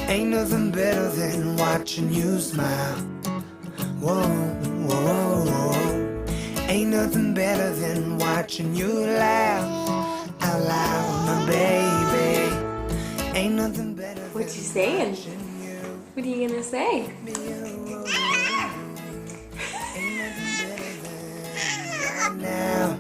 Ain't nothing better than watching you smile. Whoa, whoa, whoa, whoa. Ain't nothing better than watching you laugh out loud, my baby. Ain't nothing better. What you saying? What are you gonna say? Now,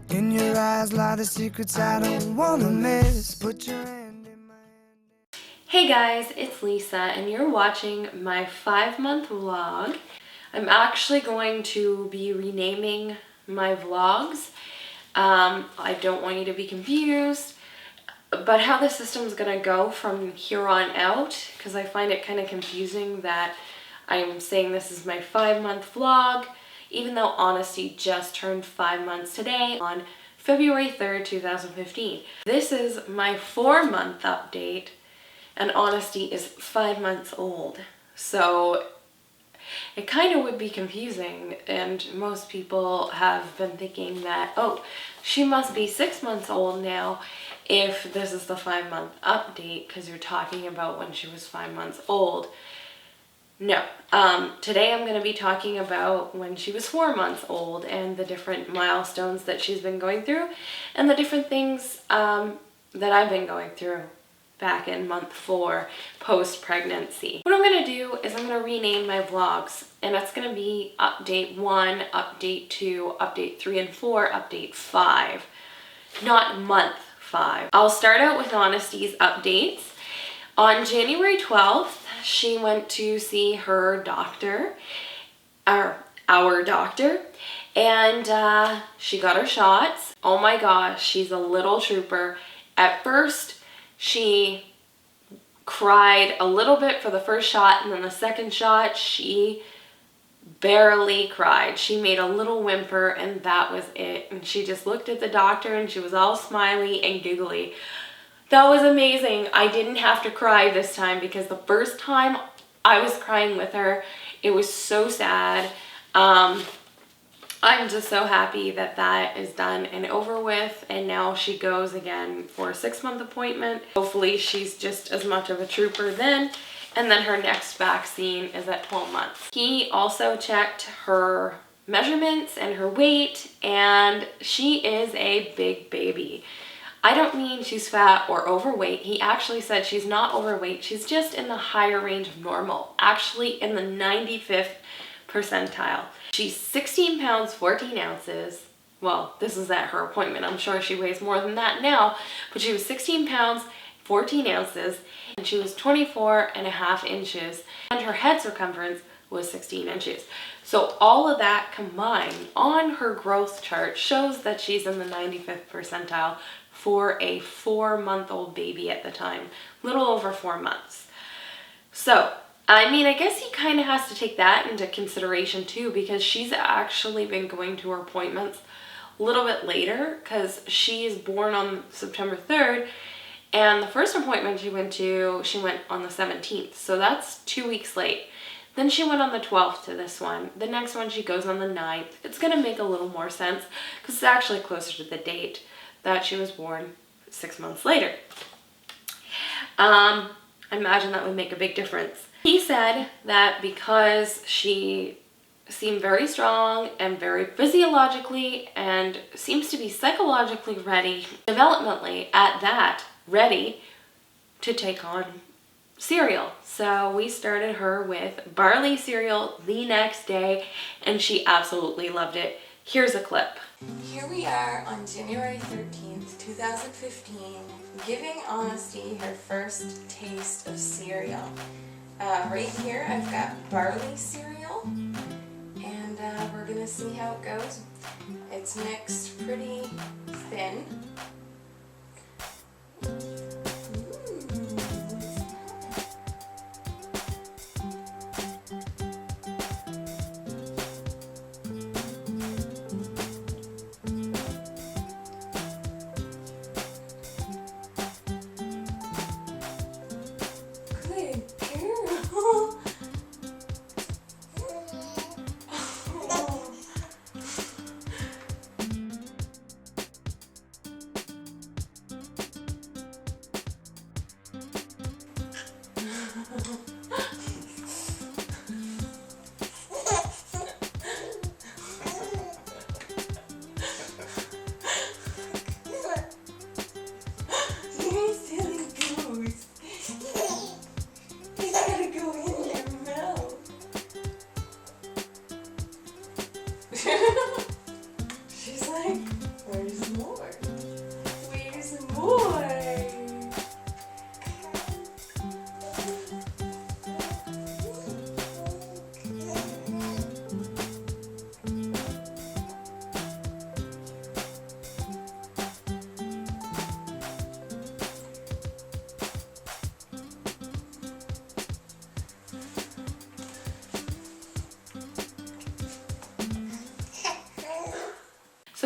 in your eyes lie the secrets I don't wanna miss. Put your hand in my hand. Hey guys, it's Lisa and you're watching my 5-month vlog. I'm actually going to be renaming my vlogs. I don't want you to be confused, but how the system's gonna go from here on out, because I find it kind of confusing that I'm saying this is my 5-month vlog, even though Honesty just turned 5 months today on February 3rd, 2015. This is my 4-month update, and Honesty is 5 months old. So it kind of would be confusing, and most people have been thinking that, oh, she must be 6 months old now if this is the 5-month update, because you're talking about when she was 5 months old. No, today I'm going to be talking about when she was 4 months old and the different milestones that she's been going through and the different things that I've been going through back in month 4 post-pregnancy. What I'm going to do is I'm going to rename my vlogs, and that's going to be update 1, update 2, update 3 and 4, update 5, not month 5. I'll start out with Honesty's updates. On January 12th, she went to see her doctor, our doctor, and she got her shots. Oh my gosh, she's a little trooper. At first, she cried a little bit for the first shot, and then the second shot, she barely cried. She made a little whimper, and that was it. And she just looked at the doctor, and she was all smiley and giggly. That was amazing. I didn't have to cry this time, because the first time I was crying with her, it was so sad. I'm just so happy that that is done and over with, and now she goes again for a 6-month appointment. Hopefully she's just as much of a trooper then, and then her next vaccine is at 12 months. He also checked her measurements and her weight, and she is a big baby. I don't mean she's fat or overweight. He actually said she's not overweight. She's just in the higher range of normal, actually in the 95th percentile. She's 16 pounds, 14 ounces. Well, this is at her appointment. I'm sure she weighs more than that now, but she was 16 pounds, 14 ounces, and she was 24.5 inches, and her head circumference was 16 inches. So all of that combined on her growth chart shows that she's in the 95th percentile for a 4-month-old baby at the time, little over 4 months. So, I mean, I guess he kind of has to take that into consideration too, because she's actually been going to her appointments a little bit later, because she is born on September 3rd, and the first appointment she went on the 17th, so that's 2 weeks late. Then she went on the 12th to this one. The next one she goes on the 9th. It's going to make a little more sense, because it's actually closer to the date that she was born 6 months later. I imagine that would make a big difference. He said that because she seemed very strong and very physiologically and seems to be psychologically ready, developmentally at that, ready to take on cereal. So we started her with barley cereal the next day, and she absolutely loved it. Here's a clip. Here we are on January 13th, 2015, giving Honesty her first taste of cereal. Right here I've got barley cereal, and we're gonna see how it goes. It's mixed pretty thin. Good girl.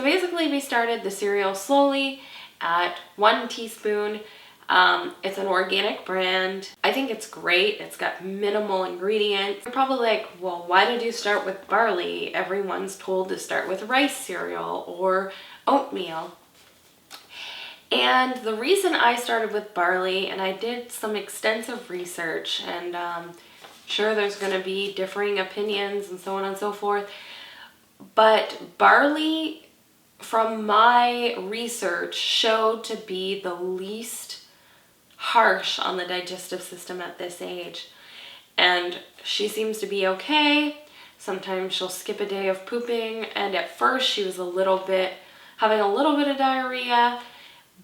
So basically we started the cereal slowly at 1 teaspoon. It's an organic brand. I think it's great. It's got minimal ingredients. You're probably like, well, why did you start with barley? Everyone's told to start with rice cereal or oatmeal. And the reason I started with barley, and I did some extensive research, and sure there's going to be differing opinions and so on and so forth, but barley, from my research, showed to be the least harsh on the digestive system at this age. And she seems to be okay. Sometimes she'll skip a day of pooping, and at first she was having a little bit of diarrhea,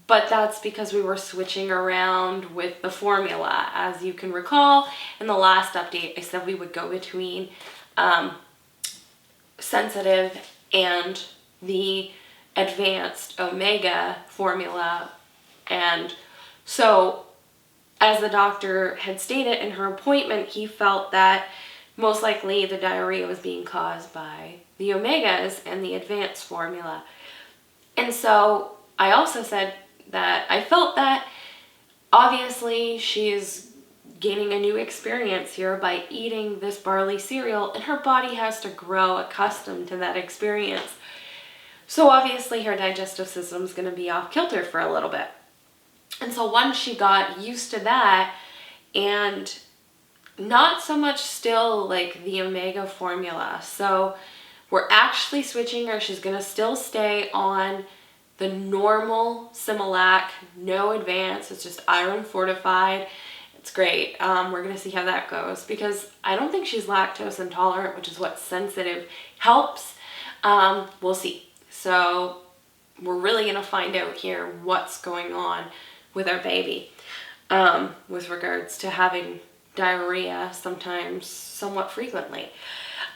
but that's because we were switching around with the formula. As you can recall, in the last update I said we would go between sensitive and the advanced omega formula. And so, as the doctor had stated in her appointment, he felt that most likely the diarrhea was being caused by the omegas and the advanced formula. And so I also said that I felt that obviously she is gaining a new experience here by eating this barley cereal, and her body has to grow accustomed to that experience. So obviously her digestive system is going to be off kilter for a little bit. And so once she got used to that, and not so much still like the omega formula, so we're actually switching her. She's going to still stay on the normal Similac, no advance. It's just iron fortified. It's great. We're going to see how that goes, because I don't think she's lactose intolerant, which is what sensitive helps. We'll see. So we're really going to find out here what's going on with our baby with regards to having diarrhea sometimes, somewhat frequently.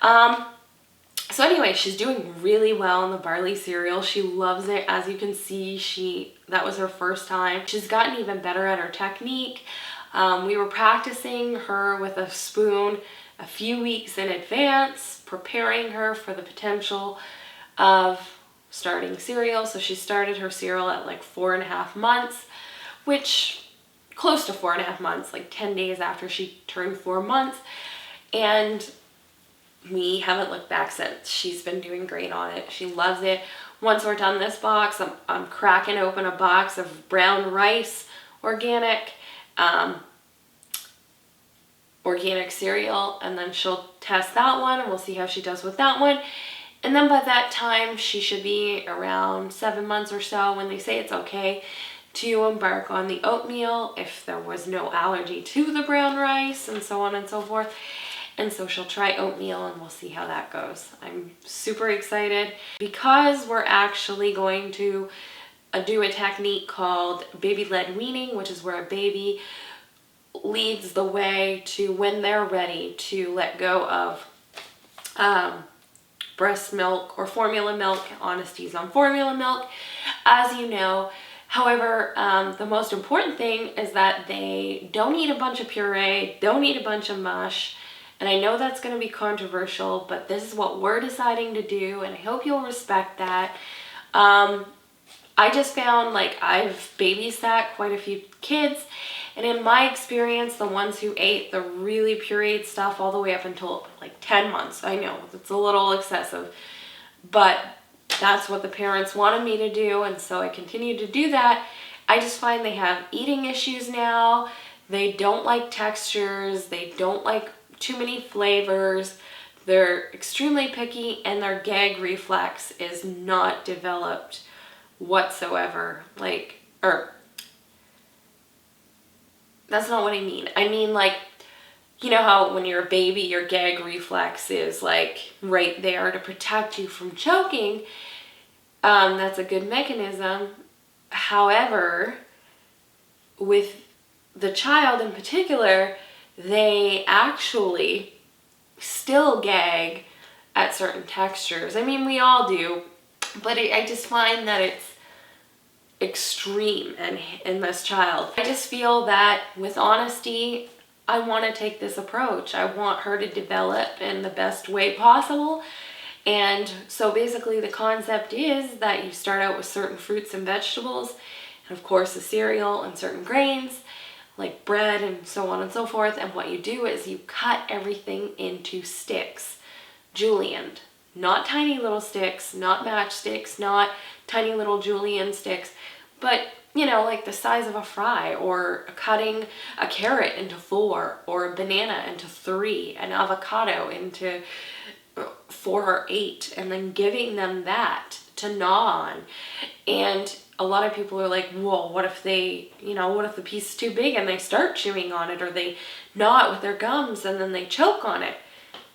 So anyway, she's doing really well on the barley cereal. She loves it. As you can see, that was her first time. She's gotten even better at her technique. We were practicing her with a spoon a few weeks in advance, preparing her for the potential of starting cereal. So she started her cereal at like 4.5 months, which close to 4.5 months, like 10 days after she turned 4 months. And we haven't looked back since. She's been doing great on it. She loves it. Once we're done this box, I'm cracking open a box of brown rice organic cereal, and then she'll test that one, and we'll see how she does with that one. And then by that time, she should be around 7 months or so when they say it's okay to embark on the oatmeal if there was no allergy to the brown rice, and so on and so forth. And so she'll try oatmeal, and we'll see how that goes. I'm super excited because we're actually going to do a technique called baby-led weaning, which is where a baby leads the way to when they're ready to let go of breast milk or formula milk. Honesty's on formula milk, as you know. However, the most important thing is that they don't eat a bunch of puree, don't eat a bunch of mush. And I know that's going to be controversial, but this is what we're deciding to do, and I hope you'll respect that. I just found, like, I've babysat quite a few kids, and in my experience, the ones who ate the really pureed stuff all the way up until like 10 months, I know it's a little excessive, but that's what the parents wanted me to do, and so I continue to do that. I just find they have eating issues now. They don't like textures. They don't like too many flavors. They're extremely picky, and their gag reflex is not developed whatsoever. That's not what I mean. I mean, like, you know how when you're a baby, your gag reflex is like right there to protect you from choking. That's a good mechanism. However, with the child in particular, they actually still gag at certain textures. I mean, we all do, but I just find that it's extreme in this child. I just feel that with honesty, I want to take this approach. I want her to develop in the best way possible, And so basically the concept is that you start out with certain fruits and vegetables, and of course the cereal and certain grains like bread and so on and so forth. And what you do is you cut everything into sticks, julienne, not tiny little sticks, not matchsticks, not tiny little julienne sticks, but you know, like the size of a fry, or cutting a carrot into 4, or a banana into 3, an avocado into 4 or 8, and then giving them that to gnaw on. And a lot of people are like, whoa, what if they, you know, what if the piece is too big and they start chewing on it, or they gnaw it with their gums and then they choke on it?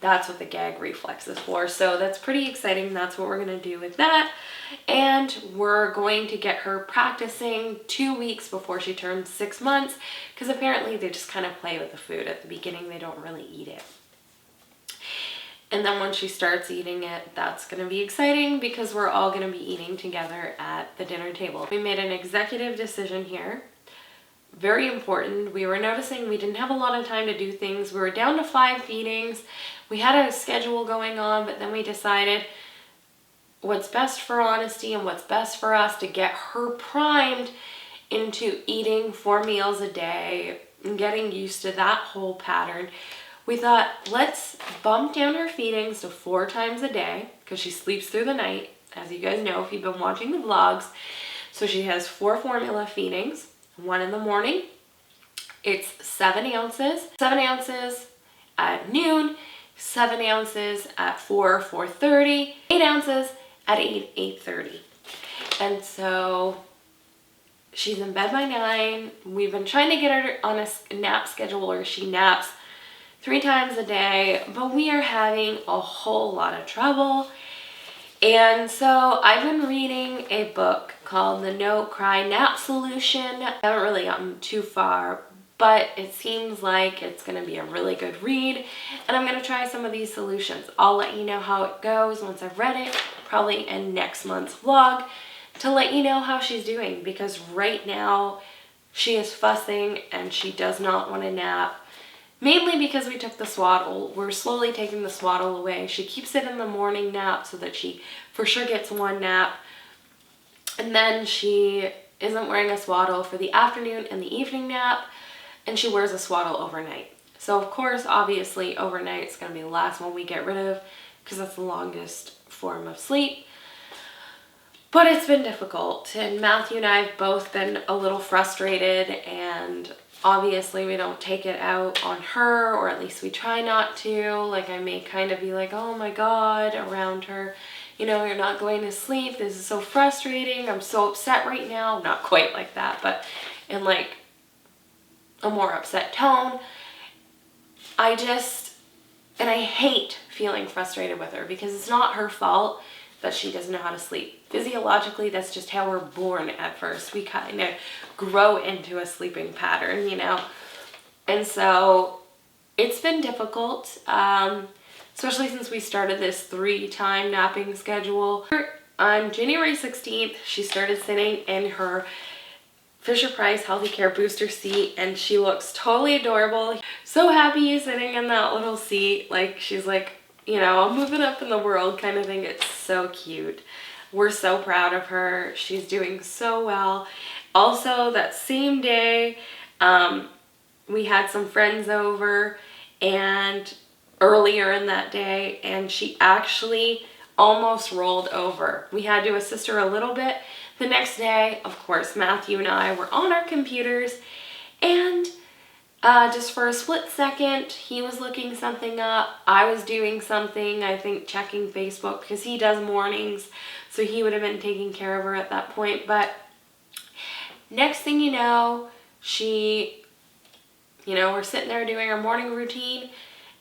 That's what the gag reflex is for. So that's pretty exciting. That's what we're going to do with that. And we're going to get her practicing 2 weeks before she turns 6 months, because apparently they just kind of play with the food at the beginning. They don't really eat it. And then when she starts eating it, that's going to be exciting, because we're all going to be eating together at the dinner table. We made an executive decision here. Very important. We were noticing we didn't have a lot of time to do things. We were down to 5 feedings. We had a schedule going on, but then we decided what's best for Honesty and what's best for us to get her primed into eating 4 meals a day and getting used to that whole pattern. We thought, let's bump down her feedings to 4 times a day, because she sleeps through the night, as you guys know if you've been watching the vlogs. So she has 4 formula feedings, 1 in the morning. It's 7 ounces. 7 ounces at noon, 7 ounces at 4, 4:30, 8 ounces at 8, 8:30. And so she's in bed by 9. We've been trying to get her on a nap schedule where she naps 3 times a day, but we are having a whole lot of trouble. And so I've been reading a book called The No Cry Nap Solution. I haven't really gotten too far, but it seems like it's going to be a really good read, and I'm going to try some of these solutions. I'll let you know how it goes once I've read it, probably in next month's vlog, to let you know how she's doing, because right now she is fussing and she does not want to nap. Mainly because we took the swaddle. We're slowly taking the swaddle away. She keeps it in the morning nap so that she for sure gets 1 nap. And then she isn't wearing a swaddle for the afternoon and the evening nap. And she wears a swaddle overnight. So of course, obviously, overnight is going to be the last one we get rid of, because that's the longest form of sleep. But it's been difficult. And Matthew and I have both been a little frustrated, and obviously we don't take it out on her, or at least we try not to. Like, I may kind of be like, oh my God, around her, you know, you're not going to sleep. This is so frustrating. I'm so upset right now. Not quite like that, but in like a more upset tone. And I hate feeling frustrated with her, because it's not her fault that she doesn't know how to sleep. Physiologically, that's just how we're born at first. We kind of grow into a sleeping pattern, you know? And so it's been difficult, especially since we started this 3-time napping schedule. On January 16th, she started sitting in her Fisher-Price Healthy Care Booster seat, and she looks totally adorable. So happy sitting in that little seat. Like, she's like, you know, I'm moving up in the world kind of thing. It's so cute. We're so proud of her. She's doing so well. Also, that same day, we had some friends over, and earlier in that day, and she actually almost rolled over. We had to assist her a little bit. The next day, of course, Matthew and I were on our computers, and just for a split second, he was looking something up. I was doing something, I think checking Facebook, because he does mornings, so he would have been taking care of her at that point. But next thing you know, we're sitting there doing our morning routine,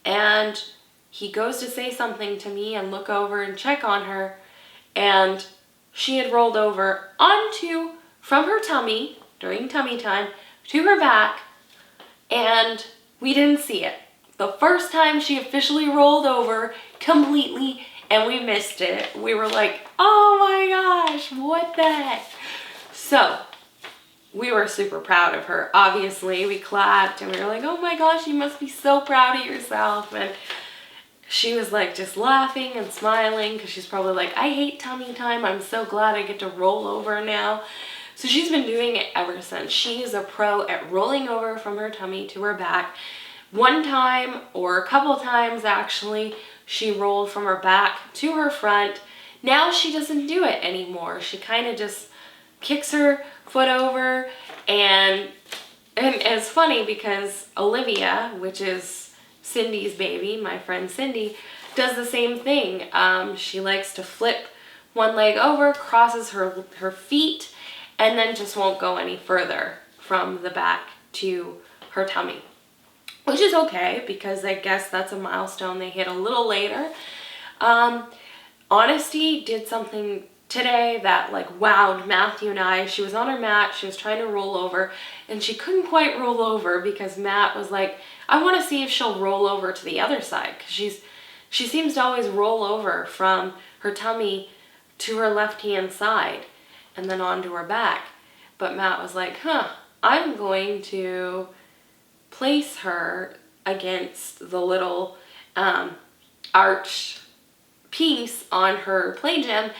and he goes to say something to me and look over and check on her, and she had rolled over from her tummy during tummy time to her back, and we didn't see it. The first time she officially rolled over completely, and we missed it. We were like, oh my gosh, what the heck? So we were super proud of her. Obviously, we clapped and we were like, oh my gosh, you must be so proud of yourself. she was like just laughing and smiling because she's probably like, I hate tummy time. I'm so glad I get to roll over now. So she's been doing it ever since. She is a pro at rolling over from her tummy to her back. One time, or a couple times actually, she rolled from her back to her front. Now she doesn't do it anymore. She kind of just kicks her foot over, and it's funny because Olivia, which is Cindy's baby, my friend Cindy, does the same thing. She likes to flip one leg over, crosses her feet, and then just won't go any further from the back to her tummy. Which is okay, because I guess that's a milestone they hit a little later. Honesty did something today that like wowed Matthew and I. She was on her mat, she was trying to roll over, and she couldn't quite roll over because Matt was like, I want to see if she'll roll over to the other side, because she seems to always roll over from her tummy to her left hand side and then onto her back. But Matt was like, I'm going to place her against the little arched piece on her play gym,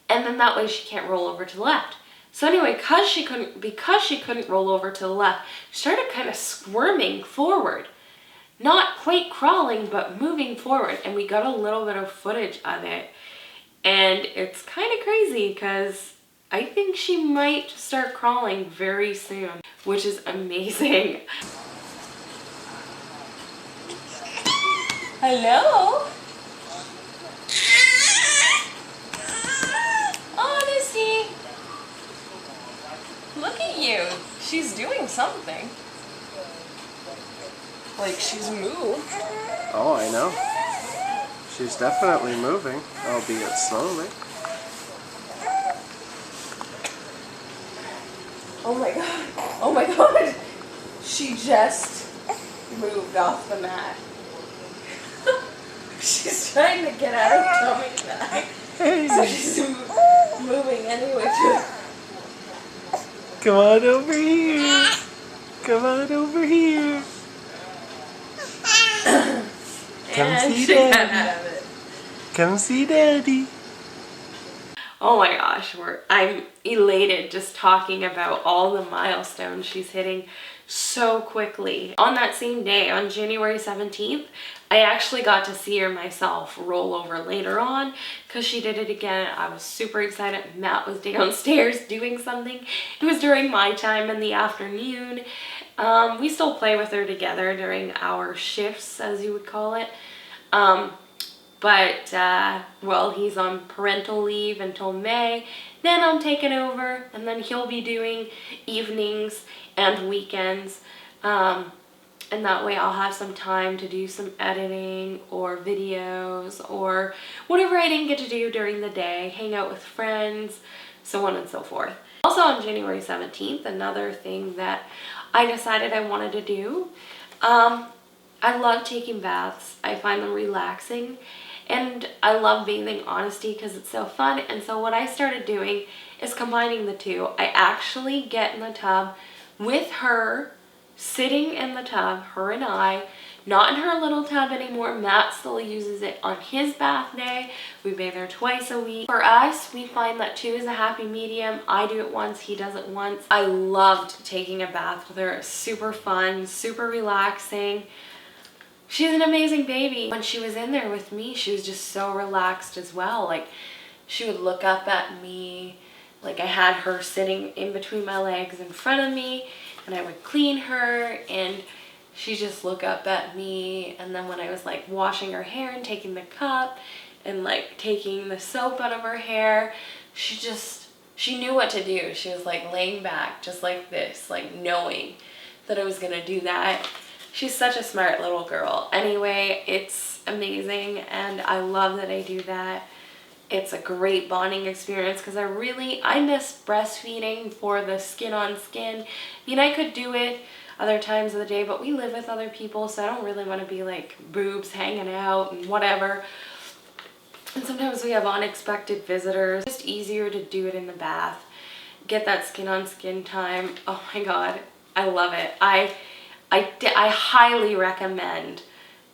and then that way she can't roll over to the left. So anyway, because she couldn't roll over to the left, she started kind of squirming forward. Not quite crawling, but moving forward, and we got a little bit of footage of it. And it's kind of crazy because I think she might start crawling very soon, which is amazing. Hello? Honesty! Look at you. She's doing something. Like she's moved. Oh, I know. She's definitely moving, albeit slowly. Oh my god. Oh my god. She just moved off the mat. She's trying to get out of tummy back. So she's moving anyway. Come on over here. Come on over here. Come see Daddy. Come see Daddy. Oh my gosh, I'm elated just talking about all the milestones she's hitting so quickly. On that same day, on January 17th, I actually got to see her myself roll over later on because she did it again. I was super excited. Matt was downstairs doing something. It was during my time in the afternoon. We still play with her together during our shifts, as you would call it. Well, he's on parental leave until May. Then I'm taking over, and then he'll be doing evenings and weekends. And that way I'll have some time to do some editing or videos or whatever I didn't get to do during the day, hang out with friends, so on and so forth. Also on January 17th, another thing that I decided I wanted to do, I love taking baths. I find them relaxing, and I love bathing Honesty because it's so fun. And so what I started doing is combining the two. I actually get in the tub with her, sitting in the tub, her and I, not in her little tub anymore. Matt still uses it on his bath day. We bathe her twice a week. For us, we find that 2 is a happy medium. I do it once, he does it once. I loved taking a bath with her. It's super fun, super relaxing. She's an amazing baby. When she was in there with me, she was just so relaxed as well. Like, she would look up at me, like I had her sitting in between my legs in front of me, and I would clean her, and she'd just look up at me. And then when I was like washing her hair and taking the cup and like taking the soap out of her hair, she knew what to do. She was like laying back just like this, like knowing that I was gonna do that. She's such a smart little girl. Anyway, it's amazing, and I love that I do that. It's a great bonding experience because I miss breastfeeding for the skin on skin. I mean, I could do it other times of the day, but we live with other people, so I don't really want to be like boobs hanging out and whatever. And sometimes we have unexpected visitors. It's just easier to do it in the bath. Get that skin on skin time. Oh my God, I love it. I highly recommend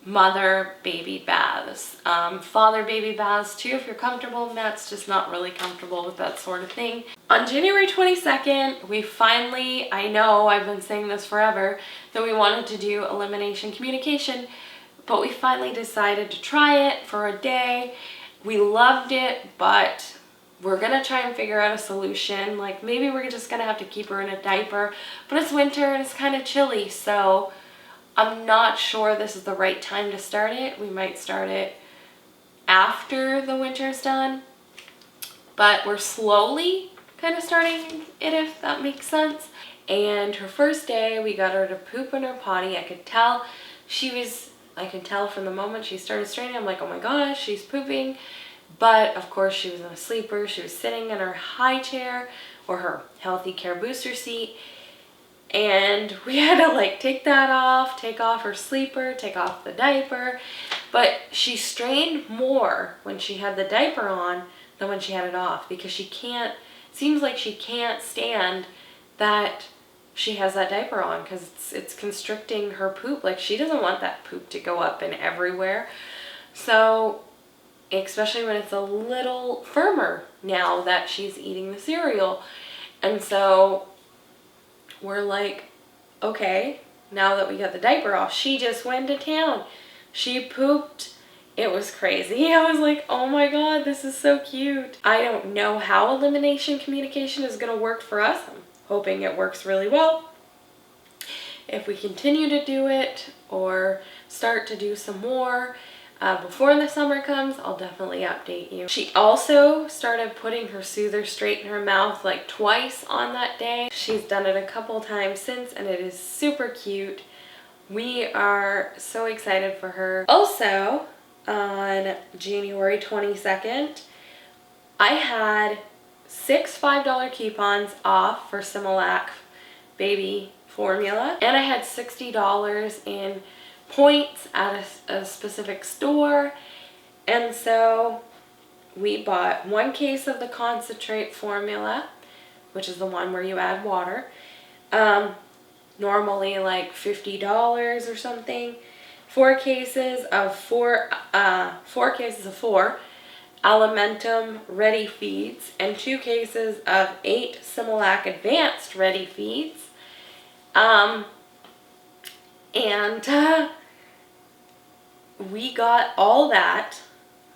mother baby baths. Father baby baths too, if you're comfortable. Matt's just not really comfortable with that sort of thing. On January 22nd, we finally, I know I've been saying this forever, that we wanted to do elimination communication, but we finally decided to try it for a day. We loved it, but we're gonna try and figure out a solution. Like maybe we're just gonna have to keep her in a diaper, but it's winter and it's kind of chilly, so I'm not sure this is the right time to start it. We might start it after the winter's done, but we're slowly kind of starting it, if that makes sense. And her first day, we got her to poop in her potty. I could tell from the moment she started straining, I'm like, oh my gosh, she's pooping. But of course she was in a sleeper. She was sitting in her high chair or her healthy care booster seat. And we had to like take that off, take off her sleeper, take off the diaper. But she strained more when she had the diaper on than when she had it off, because seems like she can't stand that she has that diaper on, because it's constricting her poop. Like she doesn't want that poop to go up and everywhere. So, especially when it's a little firmer now that she's eating the cereal. And so we're like, okay, now that we got the diaper off, she just went to town. She pooped. It was crazy. I was like, oh my God, this is so cute. I don't know how elimination communication is going to work for us. I'm hoping it works really well. If we continue to do it or start to do some more before the summer comes, I'll definitely update you. She also started putting her soother straight in her mouth like twice on that day. She's done it a couple times since, and it is super cute. We are so excited for her. Also, on January 22nd, I had 6 $5 coupons off for Similac baby formula, and I had $60 in points at a specific store. And so we bought 1 case of the concentrate formula, which is the one where you add water, normally like $50 or something. 4 cases of 4 Alimentum Ready Feeds, and 2 cases of 8 Similac Advanced Ready Feeds. We got all that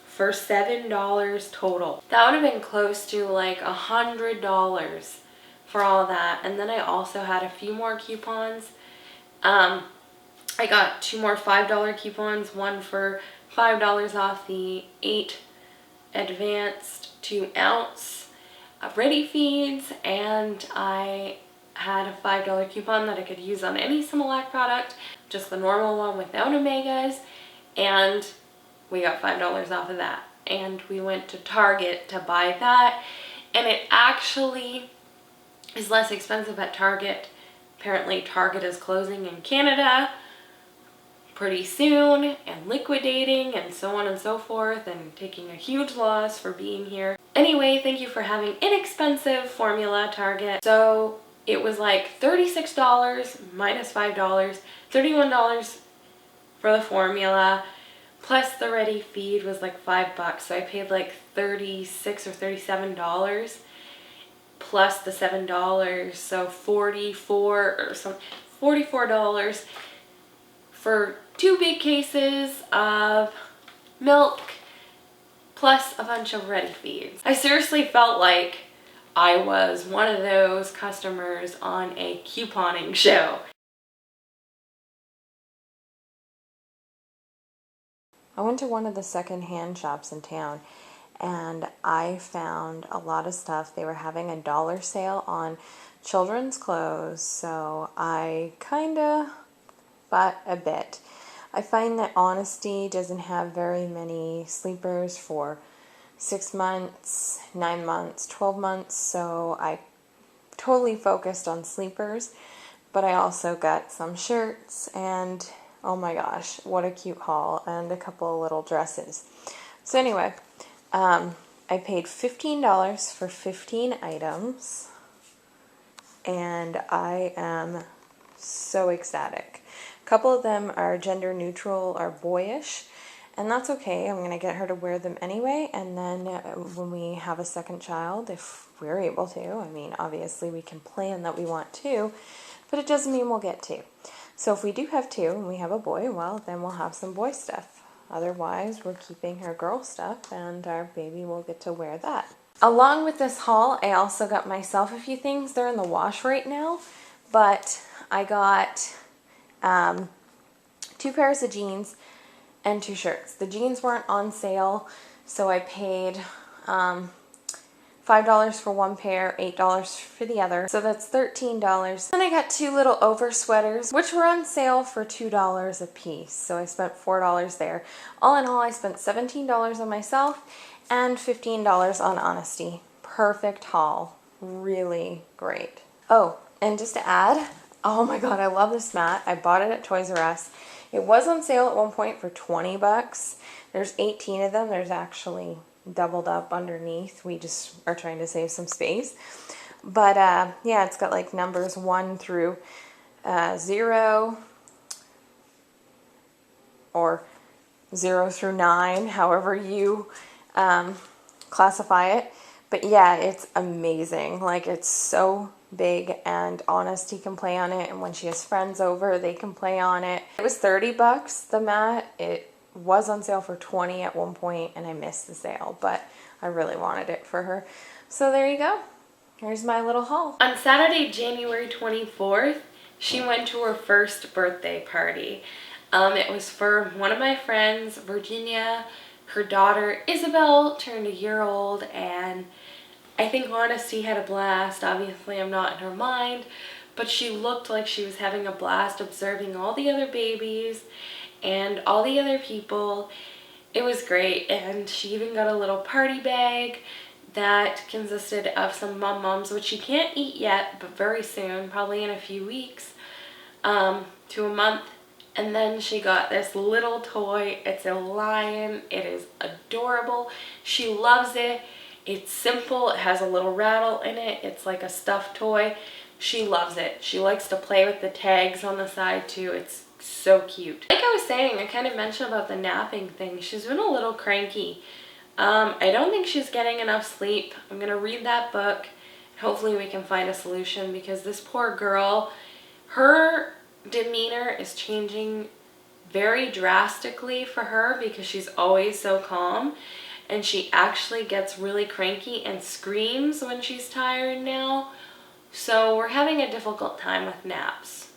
for $7 total. That would have been close to like $100 for all that. And then I also had a few more coupons. I got 2 more $5 coupons, one for $5 off the 8 advanced 2-ounce Ready Feeds, and I had a $5 coupon that I could use on any Similac product, just the normal one without omegas, and we got $5 off of that. And we went to Target to buy that, and it actually is less expensive at Target. Apparently Target is closing in Canada pretty soon and liquidating and so on and so forth, and taking a huge loss for being here. Anyway, thank you for having inexpensive formula, Target. So it was like $36 minus $5, $31 for the formula, plus the Ready Feed was like $5. So I paid like $36 or $37 plus the $7, so $44 for 2 big cases of milk plus a bunch of Ready Feeds. I seriously felt like I was one of those customers on a couponing show. I went to one of the secondhand shops in town, and I found a lot of stuff. They were having a $1 sale on children's clothes, so I kinda bought a bit. I find that Honesty doesn't have very many sleepers for 6 months, 9 months, 12 months, so I totally focused on sleepers. But I also got some shirts, and oh my gosh, what a cute haul, and a couple of little dresses. So anyway, I paid $15 for 15 items, and I am so ecstatic. couple of them are gender neutral or boyish, and that's okay. I'm going to get her to wear them anyway, and then when we have a second child, if we're able to, I mean, obviously we can plan that we want two, but it doesn't mean we'll get two. So if we do have two and we have a boy, well, then we'll have some boy stuff. Otherwise, we're keeping her girl stuff, and our baby will get to wear that. Along with this haul, I also got myself a few things. They're in the wash right now, but I got 2 pairs of jeans and 2 shirts. The jeans weren't on sale, so I paid $5 for one pair, $8 for the other, so that's $13. Then I got 2 little over sweaters, which were on sale for $2 a piece, so I spent $4 there. All in all, I spent $17 on myself and $15 on Honesty. Perfect haul. Really great. Oh, and just to add, oh my god, I love this mat. I bought it at Toys R Us. It was on sale at one point for 20 bucks. There's 18 of them. There's actually doubled up underneath. We just are trying to save some space. But yeah, it's got like numbers 1 through 0 or 0 through 9, however you classify it. But yeah, it's amazing. Like, it's so big, and Honesty can play on it, and when she has friends over, they can play on it. It was 30 bucks, the mat. It was on sale for 20 at one point, and I missed the sale, but I really wanted it for her. So there you go. Here's my little haul. On Saturday, January 24th, she went to her first birthday party. It was for one of my friends, Virginia. Her daughter, Isabel, turned a year old, and I think Honesty had a blast. Obviously, I'm not in her mind, but she looked like she was having a blast observing all the other babies and all the other people. It was great, and she even got a little party bag that consisted of some mums, which she can't eat yet, but very soon, probably in a few weeks to a month. And then she got this little toy. It's a lion. It is adorable. She loves it. It's simple. It has a little rattle in it. It's like a stuffed toy. She loves it. She likes to play with the tags on the side too. It's so cute. Like I was saying, I kind of mentioned about the napping thing. She's been a little cranky. I don't think she's getting enough sleep. I'm going to read that book. Hopefully we can find a solution, because this poor girl, her demeanor is changing very drastically for her, because she's always so calm, and she actually gets really cranky and screams when she's tired now. So we're having a difficult time with naps.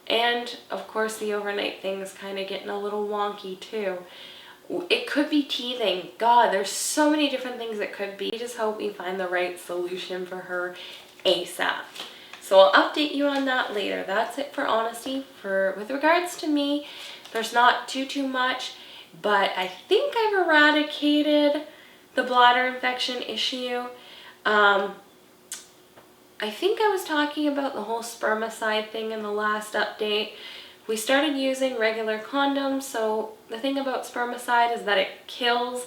And of course the overnight thing's kind of getting a little wonky too. It could be teething. God, there's so many different things it could be. I just hope we find the right solution for her ASAP. So I'll update you on that later. That's it for Honesty. With regards to me, there's not too much, but I think I've eradicated the bladder infection issue. I think I was talking about the whole spermicide thing in the last update. We started using regular condoms, so the thing about spermicide is that it kills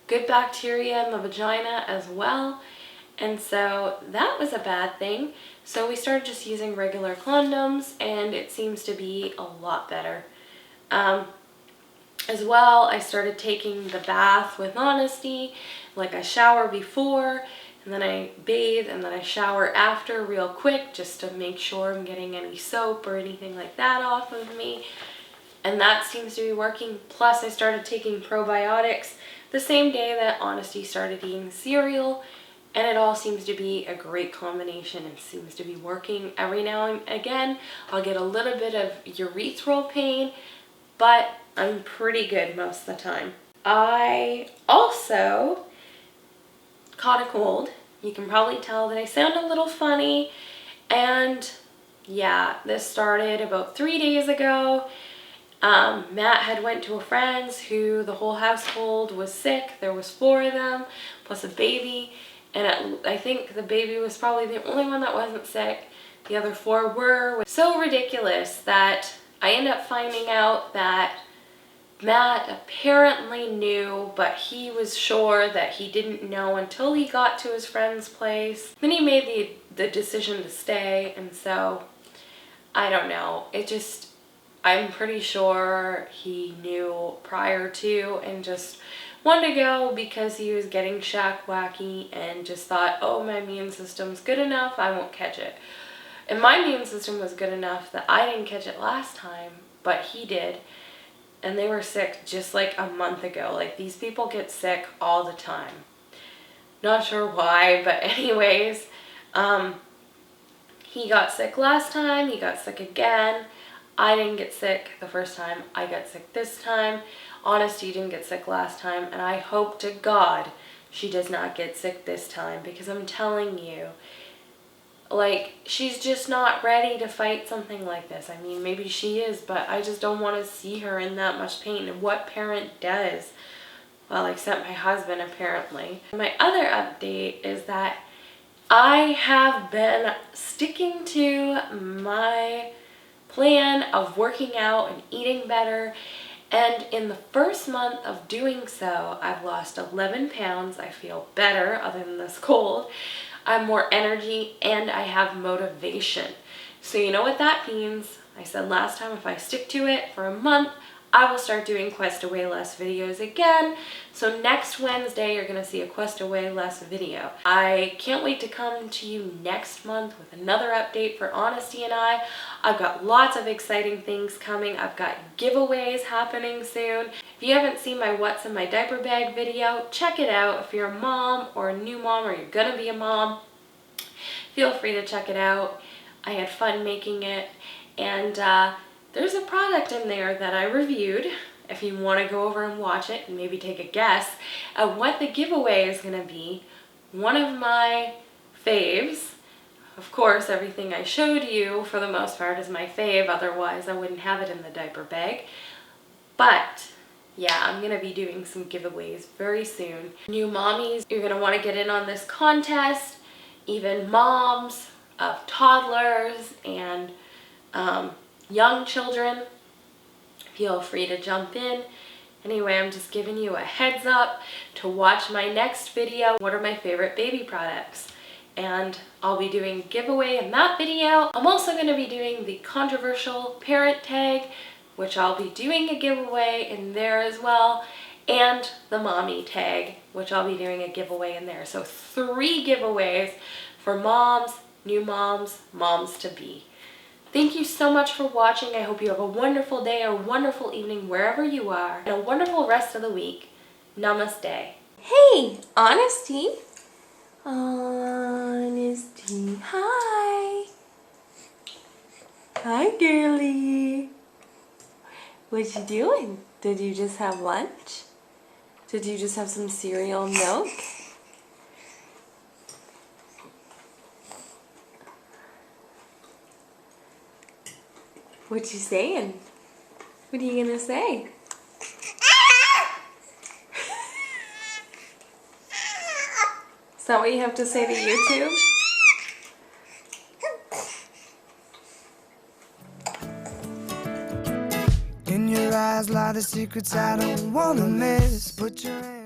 good bacteria in the vagina as well, and so that was a bad thing. So we started just using regular condoms, and it seems to be a lot better. As well, I started taking the bath with Honesty. Like, I shower before, and then I bathe, and then I shower after real quick, just to make sure I'm getting any soap or anything like that off of me. And that seems to be working. Plus, I started taking probiotics the same day that Honesty started eating cereal, and it all seems to be a great combination and seems to be working. Every now and again, I'll get a little bit of urethral pain, but I'm pretty good most of the time. I also caught a cold. You can probably tell that I sound a little funny, and yeah, this started about 3 days ago. Matt had went to a friend's who the whole household was sick. There was 4 of them, plus a baby, and I think the baby was probably the only one that wasn't sick. The other 4 were. So ridiculous that I ended up finding out that Matt apparently knew, but he was sure that he didn't know until he got to his friend's place. Then he made the decision to stay, and so I don't know. I'm pretty sure he knew prior to and just wanted to go because he was getting shack wacky and just thought, oh, my immune system's good enough, I won't catch it. And my immune system was good enough that I didn't catch it last time, but he did. And they were sick just like a month ago. Like, these people get sick all the time. Not sure why, but anyways, he got sick last time, he got sick again. I didn't get sick the first time, I got sick this time. Honesty didn't get sick last time, and I hope to God she does not get sick this time, because I'm telling you, like, she's just not ready to fight something like this. I mean, maybe she is, but I just don't want to see her in that much pain. And what parent does? Well, except my husband, apparently. My other update is that I have been sticking to my plan of working out and eating better. And in the first month of doing so, I've lost 11 pounds. I feel better other than this cold. I have more energy and I have motivation. So you know what that means? I said last time, if I stick to it for a month, I will start doing Quest to Weigh Less videos again. So next Wednesday, you're gonna see a Quest to Weigh Less video. I can't wait to come to you next month with another update for Honesty and I. I've got lots of exciting things coming. I've got giveaways happening soon. If you haven't seen my What's in My Diaper Bag video, check it out. If you're a mom or a new mom or you're gonna be a mom, feel free to check it out. I had fun making it, and there's a product in there that I reviewed. If you want to go over and watch it and maybe take a guess at what the giveaway is going to be, one of my faves, of course everything I showed you for the most part is my fave, otherwise I wouldn't have it in the diaper bag. But yeah, I'm going to be doing some giveaways very soon. New mommies, you're going to want to get in on this contest. Even moms of toddlers and young children, feel free to jump in. Anyway, I'm just giving you a heads up to watch my next video, what are my favorite baby products? And I'll be doing a giveaway in that video. I'm also going to be doing the controversial parent tag, which I'll be doing a giveaway in there as well, and the mommy tag, which I'll be doing a giveaway in there. So 3 giveaways for moms, new moms, moms to be. Thank you so much for watching. I hope you have a wonderful day or wonderful evening wherever you are, and a wonderful rest of the week. Namaste. Hey, Honesty. Honesty, hi. Hi, girly. What you doing? Did you just have lunch? Did you just have some cereal and milk? What you saying? What are you gonna say? Is that what you have to say to YouTube? In your eyes lie the secrets I don't wanna miss. Put your hand